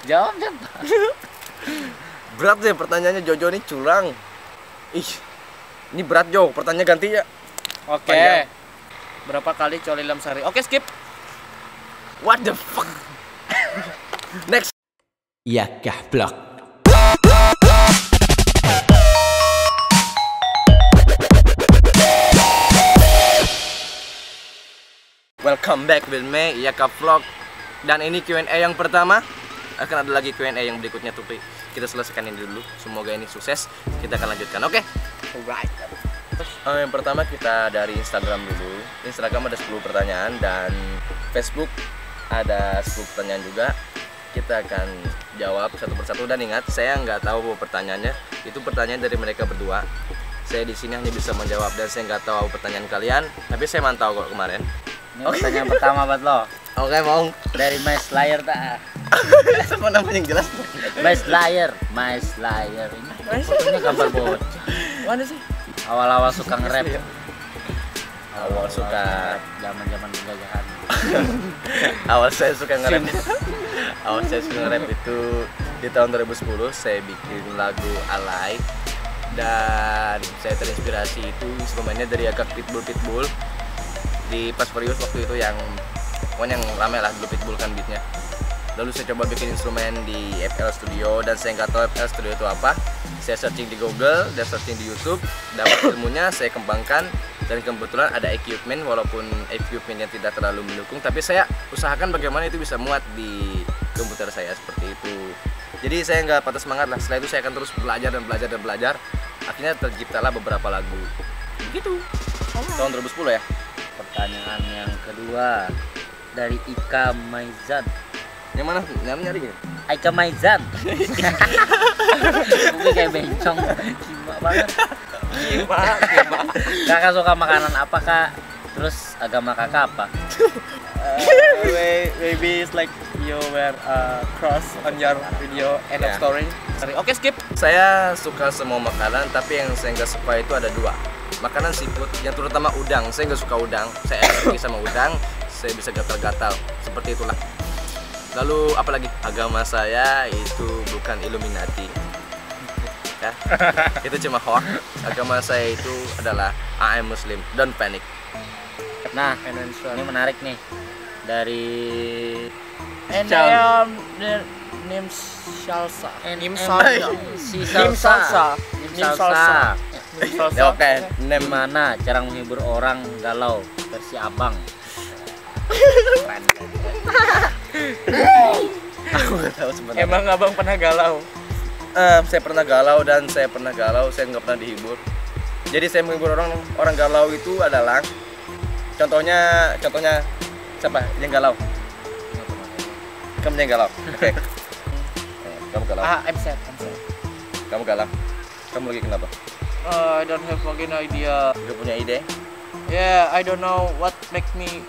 Jawab. Berat deh pertanyaannya, Jojo ini curang. Ih, ini berat Jo, pertanyaan ganti ya. Oke. Panjang. Berapa kali coli dalam sehari? Oke, skip. What the fuck? Next. Ya gablok. Welcome back with me, Yaka Vlog. Dan ini Q&A yang pertama. Akan ada lagi Q&A yang berikutnya, tapi kita selesaikan ini dulu. Semoga ini sukses. Kita akan lanjutkan, oke? Alright. Yang pertama kita dari Instagram dulu. Instagram ada 10 pertanyaan dan Facebook ada 10 pertanyaan juga. Kita akan jawab satu persatu, dan ingat, saya nggak tahu pertanyaannya. Itu pertanyaan dari mereka berdua. Saya di sini hanya bisa menjawab, dan saya nggak tahu pertanyaan kalian. Tapi saya mantau kok kemarin. Ini pertanyaan pertama buat lo. Oke, mau. Dari My Slayer tak? Apa namanya yang jelas? My Slayer. Ini gambar bocah. Mana sih? Awal-awal suka nge-rap. Awal suka zaman-zaman penjajahan. Awal saya suka nge-rap. Awal saya suka nge-rap itu di tahun 2010. Saya bikin lagu Alay. Dan saya terinspirasi itu instrumennya dari agak Pitbull. Di Fast Furious waktu itu yang pokoknya yang rame lah dulu Pitbull kan beatnya. Lalu saya coba bikin instrumen di FL Studio, dan saya nggak tahu FL Studio itu apa. Saya searching di Google dan searching di YouTube, dapat ilmunya, saya kembangkan, dan kebetulan ada equipment, walaupun equipmentnya tidak terlalu mendukung, tapi saya usahakan bagaimana itu bisa muat di komputer saya seperti itu. Jadi saya nggak patah semangat lah. Setelah itu saya akan terus belajar. Akhirnya terciptalah beberapa lagu. Begitu. Tahun 2010 ya. Pertanyaan yang kedua dari Ika Maizan. Yang mana? Nyari gitu. Ika Maizan. Gue kayak bencong. Gimana banget. Gimana? Kakak suka makanan apa, Kak? Terus agama kakak apa? Maybe it's like you wear a cross on your video end of Yeah. story. Oke, skip. Saya suka semua makanan, tapi yang saya nggak suka itu ada 2. Makanan seafood, yang terutama udang. Saya nggak suka udang. Saya alergi sama udang. Saya bisa gatal-gatal. Seperti itulah. Lalu apalagi? Agama saya itu bukan Illuminati. Ya, itu cuma hoax. Agama saya itu adalah I am Muslim. Don't panic. Nah, ini menarik nih. Dari And I am the name Salsa. Nim Salsa. Si Nim Salsa. Salsa. Ya, oke. Gimana cara menghibur orang galau versi abang? Aku nggak tahu sebenarnya. Emang abang pernah galau? Saya pernah galau, dan saya pernah galau. Saya nggak pernah dihibur. Jadi saya menghibur orang galau itu adalah contohnya siapa yang galau? Kamu yang galau. Oke. Kamu galau. I'm sad. Kamu galau. Kamu lagi kenapa? I don't have fucking idea. Gak punya ide? Yeah, I don't know what make me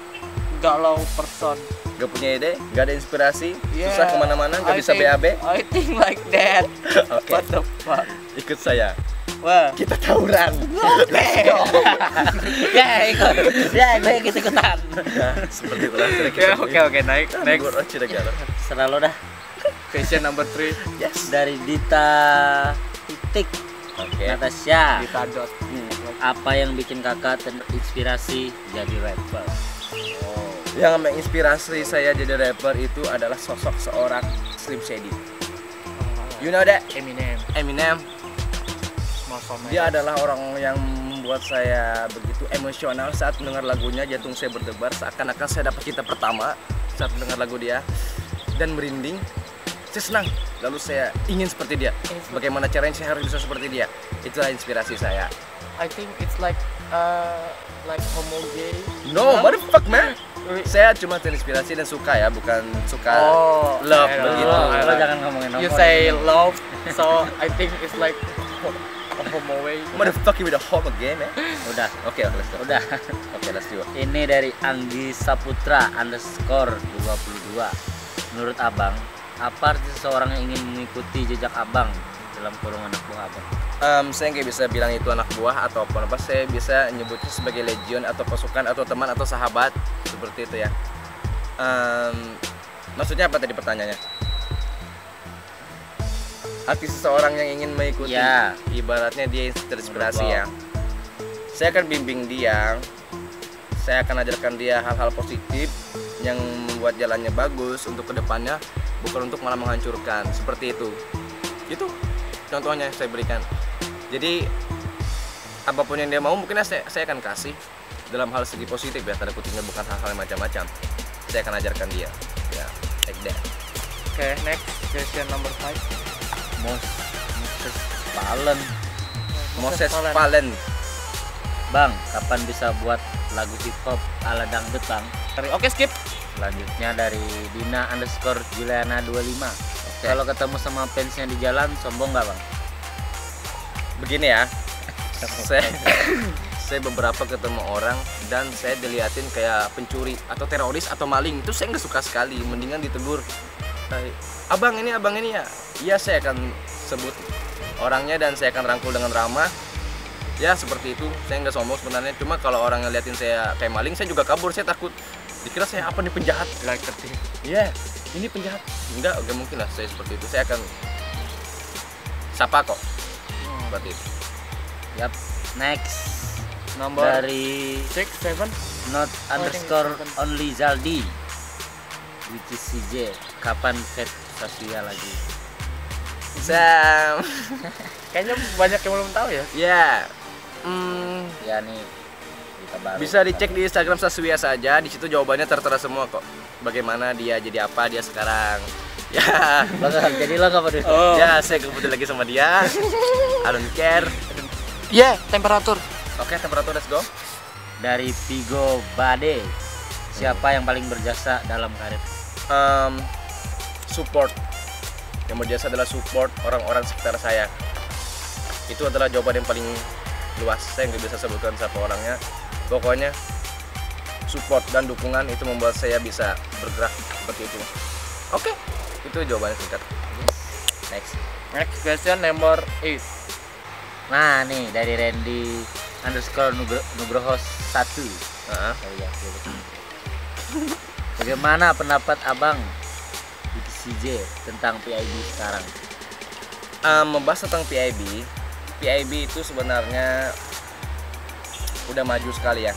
galau person. Gak punya ide? Gak ada inspirasi? Yeah, Susah kemana-mana? Gak I bisa think- BAB? I think like that. Oke. What the fuck? Ikut saya. Wah. Kita tawuran. Ya, ikut. Ya, gue ikut-ikutan. Nah, seperti itulah. Ya, oke, next. Selalu dah. Question number 3. Yes. Dari Dita Titik Oke. Natasha. Kita dot. Apa yang bikin kakak terinspirasi jadi rapper? Yang menginspirasi saya jadi rapper itu adalah sosok seorang Slim Shady. You know that? Eminem. Dia adalah orang yang membuat saya begitu emosional saat mendengar lagunya. Jantung saya berdebar, seakan-akan saya dapat cinta pertama saat mendengar lagu dia, dan merinding. Saya senang, lalu saya ingin seperti dia. Bagaimana caranya saya harus bisa seperti dia? Itulah inspirasi saya. I think it's like homo gay. No, what the fuck man? Saya cuma terinspirasi dan suka ya, bukan suka love I know. begitu. Lo jangan ngomongin You homo. say love, so I think it's like a homo way. Motherfucker with a homo game, man. Udah. Oke, let's go. Udah. Oke, let's do it. Ini dari Anggi Saputra _22. Menurut abang, apa arti seseorang yang ingin mengikuti jejak abang dalam kurung anak buah abang? Saya nggak bisa bilang itu anak buah atau apa. Saya bisa nyebutnya sebagai legion atau pasukan atau teman atau sahabat, seperti itu ya. Maksudnya apa tadi pertanyaannya? Hati seseorang yang ingin mengikuti, Ya. ibaratnya dia terinspirasi ya. Saya akan bimbing dia, saya akan ajarkan dia hal-hal positif yang membuat jalannya bagus untuk kedepannya, bukan untuk malah menghancurkan. Seperti itu. Itu contohnya saya berikan. Jadi apapun yang dia mau mungkin saya akan kasih dalam hal segi positif ya, tanda kutipnya, bukan hal-hal yang macam-macam. Saya akan ajarkan dia. Ya, like that. Okay, next question number 5. Moses Palen. Moses Palen. Bang, kapan bisa buat lagu hip hop ala dangdut bang? Oke, skip. Selanjutnya dari Dina_Juliana25. Kalau ketemu sama fansnya di jalan, sombong nggak bang? Begini ya, saya beberapa ketemu orang dan saya diliatin kayak pencuri atau teroris atau maling, itu saya nggak suka sekali. Mendingan ditegur, abang ini ya. Iya, saya akan sebut orangnya dan saya akan rangkul dengan ramah. Ya seperti itu. Saya nggak sombong sebenarnya. Cuma kalau orang ngeliatin saya kayak maling, saya juga kabur. Saya takut dikira saya apa nih, penjahat. Like it. Iya, ini penjahat. Enggak mungkin lah saya seperti itu. Saya akan sapa kok. Seperti itu. Yap. Next Number dari 6, 7. not_only Zaldi which is CJ. Kapan Cat Saskia lagi? Sam. Kayaknya banyak yang belum tahu ya. Ya. Ya nih kita baru. Bisa dicek di Instagram Saswia saja. Di situ jawabannya tertera semua kok. Bagaimana dia, jadi apa dia sekarang. Ya. Jadi lo apa dulu? Oh. Ya, saya kebetulan lagi sama dia. I don't care. Yeah, temperatur. Oke, temperatur, let's go. Dari Vigo Bade. Siapa yang paling berjasa dalam karir? Support. Yang berjasa adalah support orang-orang sekitar saya. Itu adalah jawaban yang paling luas. Saya nggak bisa sebutkan siapa orangnya. Pokoknya support dan dukungan itu membuat saya bisa bergerak seperti itu. Oke, itu jawabannya singkat. Next question number 8. Nah nih dari Randy_Nugroho 1. Nah, Bagaimana pendapat abang CJ tentang PIB sekarang? membahas tentang PIB itu sebenarnya udah maju sekali ya.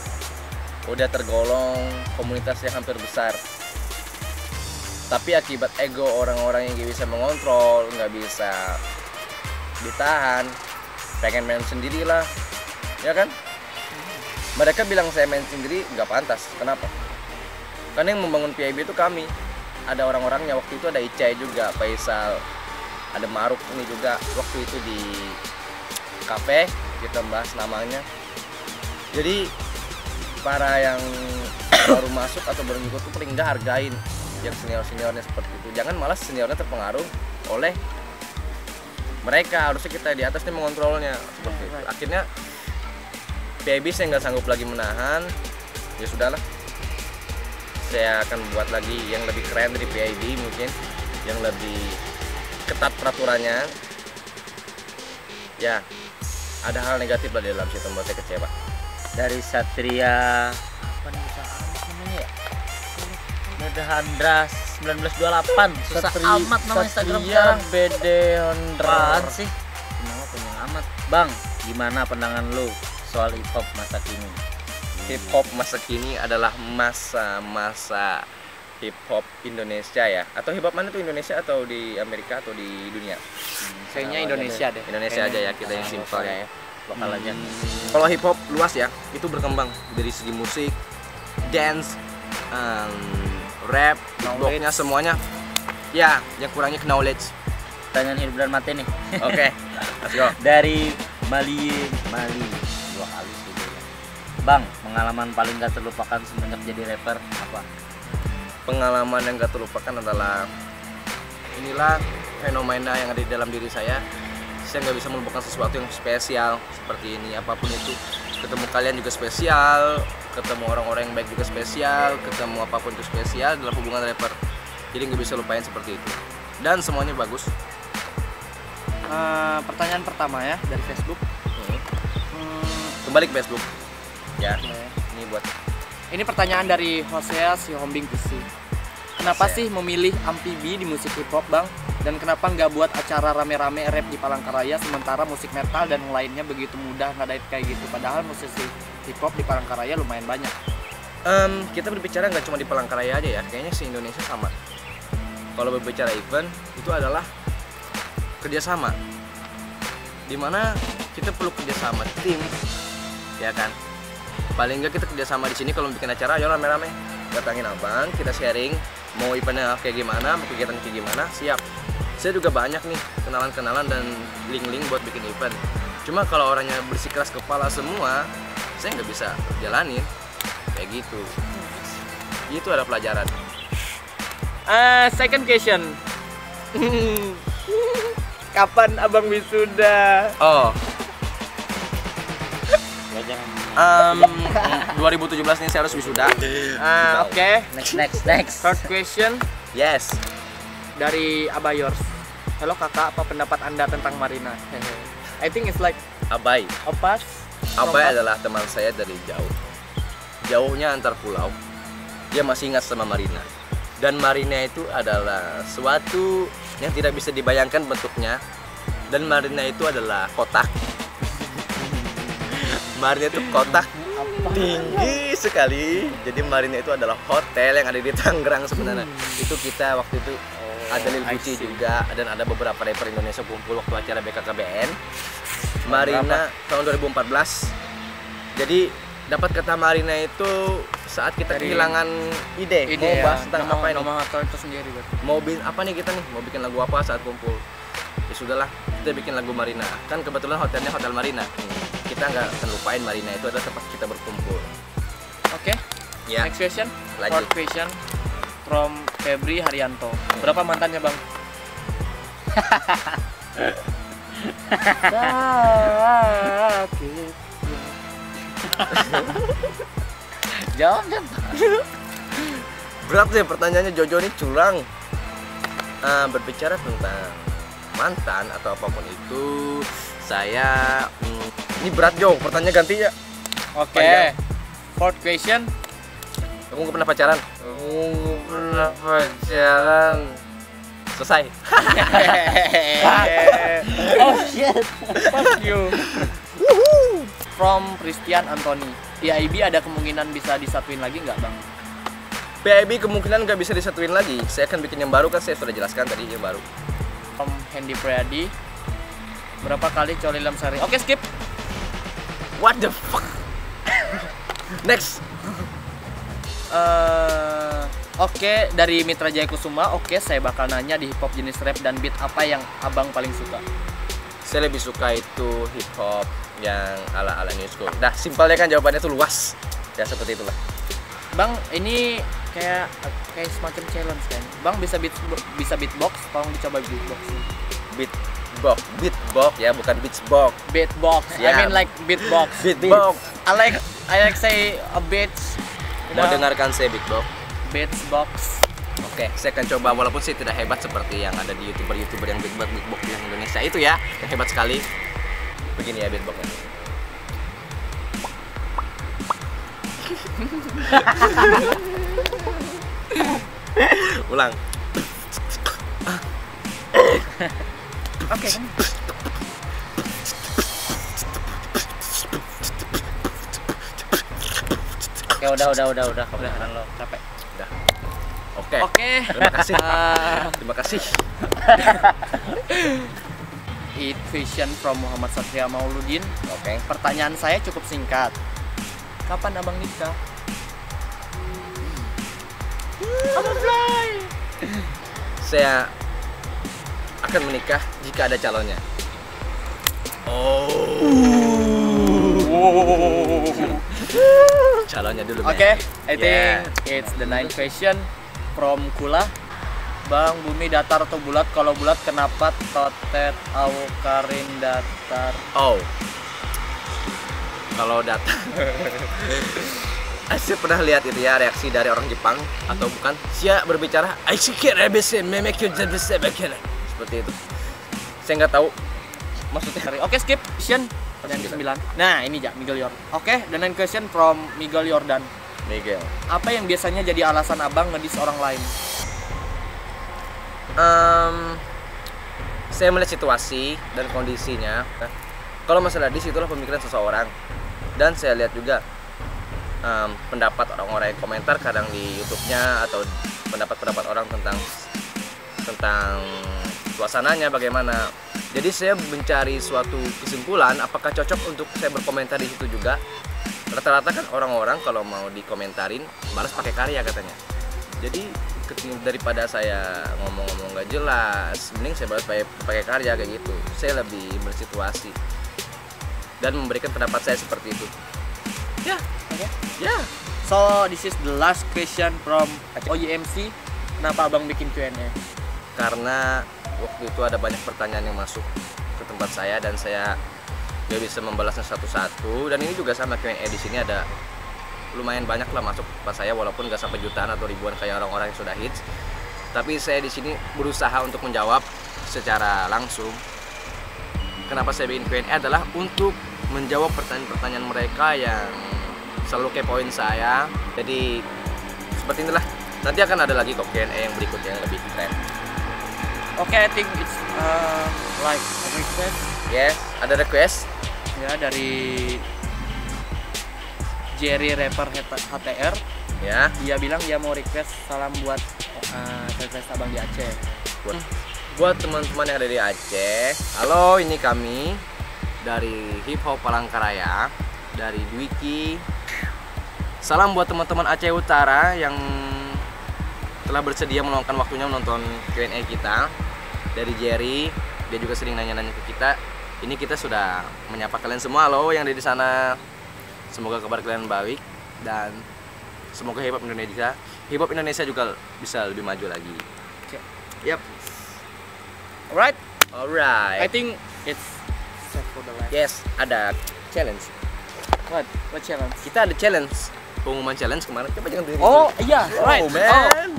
Udah tergolong komunitas yang hampir besar. Tapi akibat ego orang-orang yang gak bisa mengontrol, nggak bisa ditahan, pengen main sendirilah, ya kan? Mereka bilang saya main sendiri nggak pantas. Kenapa? Karena yang membangun PIB itu kami. Ada orang-orangnya, waktu itu ada Icai juga, Faisal, ada Maruk ini juga. Waktu itu di kafe kita bahas namanya. Jadi para yang baru masuk atau baru ngikut tuh paling nggak hargain yang senior-seniornya seperti itu. Jangan malah seniornya terpengaruh oleh mereka. Harusnya kita di atas nih mengontrolnya seperti itu. Akhirnya PIB saya nggak sanggup lagi menahan. Ya sudahlah, saya akan buat lagi yang lebih keren dari PIB, mungkin yang lebih ketat peraturannya. Ya, ada hal negatif lah di dalam situ, membuat saya kecewa. Dari Satria apa nih namanya ya? Medhandra 1928. Susah amat nama Instagram sekarang. BD Apaan sih? Nama panjang amat. Bang, gimana pandangan lu soal hip hop masa kini? Hip hop masa kini adalah masa-masa hip hop Indonesia ya. Atau hip hop mana tuh, Indonesia atau di Amerika atau di dunia? Kayaknya Indonesia deh. Indonesia aja ya, kita yang simpel ya. Lokal aja. Kalau hip hop luas ya, itu berkembang dari segi musik, dance, rap, beatboxnya semuanya. Ya, yang kurangnya knowledge. Pertanyaan hidup dan mati nih. Oke, let's go. Dari Mali 2 kali sih dia. Bang, pengalaman paling gak terlupakan semenjak jadi rapper apa? Pengalaman yang gak terlupakan adalah inilah fenomena yang ada di dalam diri saya. Saya nggak bisa melupakan sesuatu yang spesial seperti ini. Apapun itu, ketemu kalian juga spesial, ketemu orang-orang yang baik juga spesial, ketemu apapun itu spesial dalam hubungan rapper. Jadi nggak bisa lupain seperti itu. Dan semuanya bagus. Pertanyaan pertama ya dari Facebook. Kembali ke Facebook. Ya, ini buat. Ini pertanyaan dari Hosea si Hombing Besi. Kenapa sih memilih amfibi di musik hip hop, Bang? Dan kenapa nggak buat acara rame-rame rap di Palangkaraya sementara musik metal dan yang lainnya begitu mudah ngadain kayak gitu? Padahal musisi hip hop di Palangkaraya lumayan banyak. Kita berbicara nggak cuma di Palangkaraya aja ya, kayaknya se Indonesia sama. Kalau berbicara event itu adalah kerjasama, dimana kita perlu kerjasama tim, ya kan? Paling nggak kita kerjasama di sini kalau bikin acara, ayo rame-rame datangin abang, kita sharing mau eventnya kayak gimana, mau kegiatan kayak gimana, siap. Saya juga banyak nih kenalan-kenalan dan link-link buat bikin event. Cuma kalau orangnya bersikeras kepala semua, saya nggak bisa jalanin kayak gitu. Itu ada pelajaran. Second question. Kapan abang wisuda? Oh, Ya, jangan. 2017 nih saya harus wisuda. Oke. Next. Third question Yes. dari Abayors. Halo kakak, apa pendapat anda tentang Marina? I think it's like Abai. Opas. Abai adalah teman saya dari jauh. Jauhnya antar pulau. Dia masih ingat sama Marina. Dan Marina itu adalah suatu yang tidak bisa dibayangkan bentuknya. Dan Marina itu adalah kotak. Marina itu kotak tinggi sekali. Jadi Marina itu adalah hotel yang ada di Tangerang sebenarnya. Itu kita waktu itu ada Lil Gucci juga, dan ada beberapa rapper Indonesia kumpul waktu acara BKKBN. Marina tahun 2014. Jadi dapat kata Marina itu saat kita Dari kehilangan ide mau bahas tentang apa ini? Nama hotel itu sendiri berarti. Mau apa nih kita nih? Mau bikin lagu apa saat kumpul? Ya sudahlah, kita bikin lagu Marina. Kan kebetulan hotelnya Hotel Marina. Kita nggak akan lupain Marina itu adalah tempat kita berkumpul. Oke. Ya. Next question. Lanjut. Fourth question from Febri Haryanto. Berapa mantannya, Bang? Jawab kan. Berat deh pertanyaannya, Jojo ini curang. Berbicara tentang mantan atau apapun itu, saya ini berat Jo, pertanyaan ganti ya. Oke. Panjang. Fourth question. Aku nggak pernah pacaran. Selesai. Oh shit. Fuck you. From Christian Anthony. PIB ada kemungkinan bisa disatuin lagi nggak, Bang? PIB kemungkinan nggak bisa disatuin lagi. Saya akan bikin yang baru, kan saya sudah jelaskan tadi yang baru. From Hendy Priadi. Berapa kali coli dalam sehari? Oke, skip. What the fuck? Next. Oke, dari Mitra Jaya Kusuma. Oke, saya bakal nanya di hip hop jenis rap dan beat apa yang abang paling suka? Saya lebih suka itu hip hop yang ala-ala new school. Dah, simpelnya kan jawabannya tuh luas. Ya seperti itulah. Bang, ini kayak semacam challenge kan. Bang bisa beatbox, tolong dicoba beatbox. Beatbox ya, bukan beatbox. Beatbox. Yeah. I mean like beatbox. Beatbox. I like say a beats. Mau dengarkan saya beatbox? Beatbox. Oke, saya akan coba, walaupun sih tidak hebat seperti yang ada di YouTuber yang beatbox yang Indonesia itu ya, yang hebat sekali. Begini ya beatboxnya. Ulang. Oke. Oke, udah. Kebenaran lo. Capek. Udah. Oke. Oke. Terima kasih. Terima kasih. Eat Vision from Muhammad Satria Mauludin. Oke. Pertanyaan saya cukup singkat. Kapan abang nikah? Abang fly. Saya akan menikah jika ada calonnya. Calonnya dulu. Oke, I think Yeah. it's the ninth question from Kula. Bang, bumi datar atau bulat? Kalau bulat kenapa totet au karin datar? Oh. Kalau data. Saya pernah lihat itu ya reaksi dari orang Jepang atau bukan. Dia berbicara, seperti itu. Saya nggak tahu maksudnya. Oke, skip. Question pertanyaan ke-9. Nah, ini ya Miguel Jordan. Oke, the ninth question from Miguel Jordan. Miguel. Apa yang biasanya jadi alasan abang ngedis orang lain? Saya melihat situasi dan kondisinya. Kalau masalah disitulah pemikiran seseorang. Dan saya lihat juga pendapat orang-orang yang komentar kadang di YouTube-nya atau pendapat-pendapat orang tentang suasananya bagaimana. Jadi saya mencari suatu kesimpulan apakah cocok untuk saya berkomentar di situ juga. Rata-rata kan orang-orang kalau mau dikomentarin balas pakai karya katanya. Jadi daripada saya ngomong-ngomong gak jelas, mending saya balas pakai karya kayak gitu. Saya lebih bersituasi dan memberikan pendapat saya seperti itu. Ya, ya. So this is the last question from OYMC. Kenapa abang bikin Q&A? Karena waktu itu ada banyak pertanyaan yang masuk ke tempat saya dan saya gak bisa membalasnya satu-satu. Dan ini juga sama Q&A di sini ada lumayan banyak lah masuk ke tempat saya, walaupun gak sampai jutaan atau ribuan kayak orang-orang yang sudah hits. Tapi saya di sini berusaha untuk menjawab secara langsung. Kenapa saya bikin Q&A adalah untuk menjawab pertanyaan-pertanyaan mereka yang selalu kepoin saya. Jadi seperti inilah. Nanti akan ada lagi kok Q&A yang berikutnya yang lebih keren. Oke, I think it's like a request. Yes, ada request Ya, dari Jerry rapper HTR. ya. Dia bilang dia mau request salam buat request abang di Aceh. Buat teman-teman yang ada di Aceh, halo, ini kami dari Hip Hop Palangkaraya, dari Dwiki. Salam buat teman-teman Aceh Utara yang telah bersedia meluangkan waktunya menonton Q&A kita. Dari Jerry, dia juga sering nanya-nanya ke kita. Ini kita sudah menyapa kalian semua, halo yang ada di sana. Semoga kabar kalian baik dan semoga hip hop Indonesia juga bisa lebih maju lagi. Okay. Yap. Alright, Alright. I think it's set for the last. Yes, ada challenge. What challenge? Kita ada challenge. Pengumuman challenge kemarin. Coba jangan dengerin. Oh iya, right. Oh, man.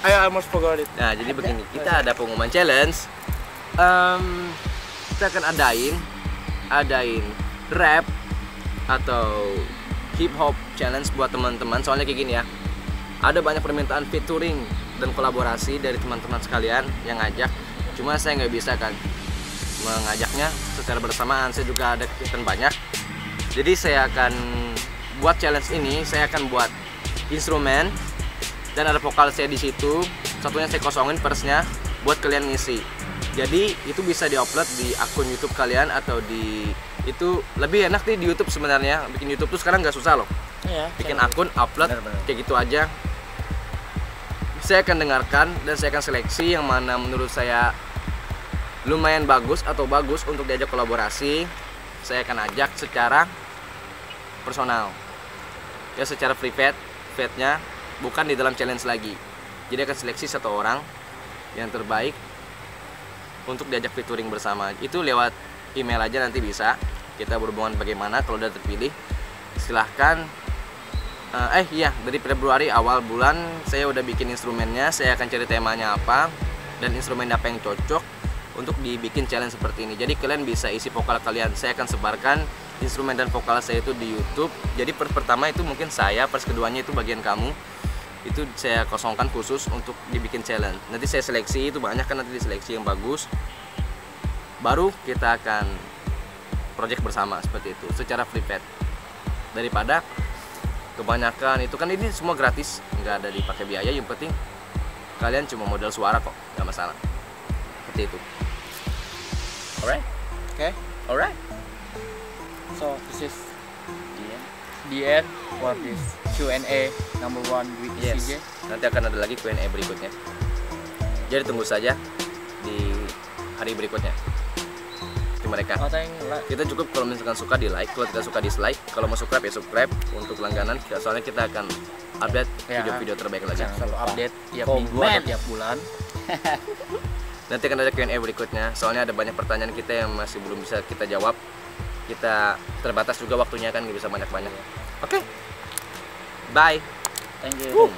I almost forgot it. Nah, jadi begini, kita ada pengumuman challenge. Kita akan adain rap atau hip hop challenge buat teman-teman. Soalnya kayak gini ya. Ada banyak permintaan featuring dan kolaborasi dari teman-teman sekalian yang ngajak. Cuma saya nggak bisa kan mengajaknya secara bersamaan. Saya juga ada kegiatan banyak. Jadi saya akan buat challenge ini. Saya akan buat instrumen dan ada vokal saya di situ. Satunya saya kosongin verse-nya buat kalian ngisi. Jadi itu bisa diupload di akun YouTube kalian atau di itu lebih enak nih di YouTube sebenarnya. Bikin YouTube tuh sekarang nggak susah loh. Iya. Bikin akun, upload, Benar. kayak gitu aja. Saya akan dengarkan dan saya akan seleksi yang mana menurut saya lumayan bagus atau bagus untuk diajak kolaborasi. Saya akan ajak secara personal. Ya secara private-nya bukan di dalam challenge lagi. Jadi akan seleksi satu orang yang terbaik untuk diajak featuring bersama. Itu lewat email aja nanti bisa. Kita berhubungan bagaimana kalau udah terpilih. Silahkan. Iya, dari Februari awal bulan saya udah bikin instrumennya. Saya akan cari temanya apa dan instrumen apa yang cocok untuk dibikin challenge seperti ini. Jadi kalian bisa isi vokal kalian. Saya akan sebarkan instrumen dan vokal saya itu di YouTube. Jadi pertama itu mungkin saya, keduanya itu bagian kamu. Itu saya kosongkan khusus untuk dibikin challenge. Nanti saya seleksi, itu banyak kan nanti diseleksi yang bagus. Baru kita akan project bersama seperti itu secara private. Daripada kebanyakan itu kan ini semua gratis, nggak ada dipakai biaya. Yang penting kalian cuma modal suara kok, nggak masalah. Seperti itu. Alright, Okay. alright. So this is the end for this Q&A number 1 with Yes. CJ. Nanti akan ada lagi Q&A berikutnya. Jadi tunggu saja di hari berikutnya. Itu mereka. Oh, thank you. Kita cukup kalau misalkan suka di like, kalau tidak suka dislike. Kalau mau subscribe ya subscribe untuk langganan. Soalnya kita akan update Ya. video-video terbaik lagi. Jangan selalu update tiap Komen. minggu atau tiap bulan. Nanti akan ada Q&A berikutnya. Soalnya ada banyak pertanyaan kita yang masih belum bisa kita jawab. Kita terbatas juga waktunya kan, nggak bisa banyak-banyak. Oke. Bye. Thank you.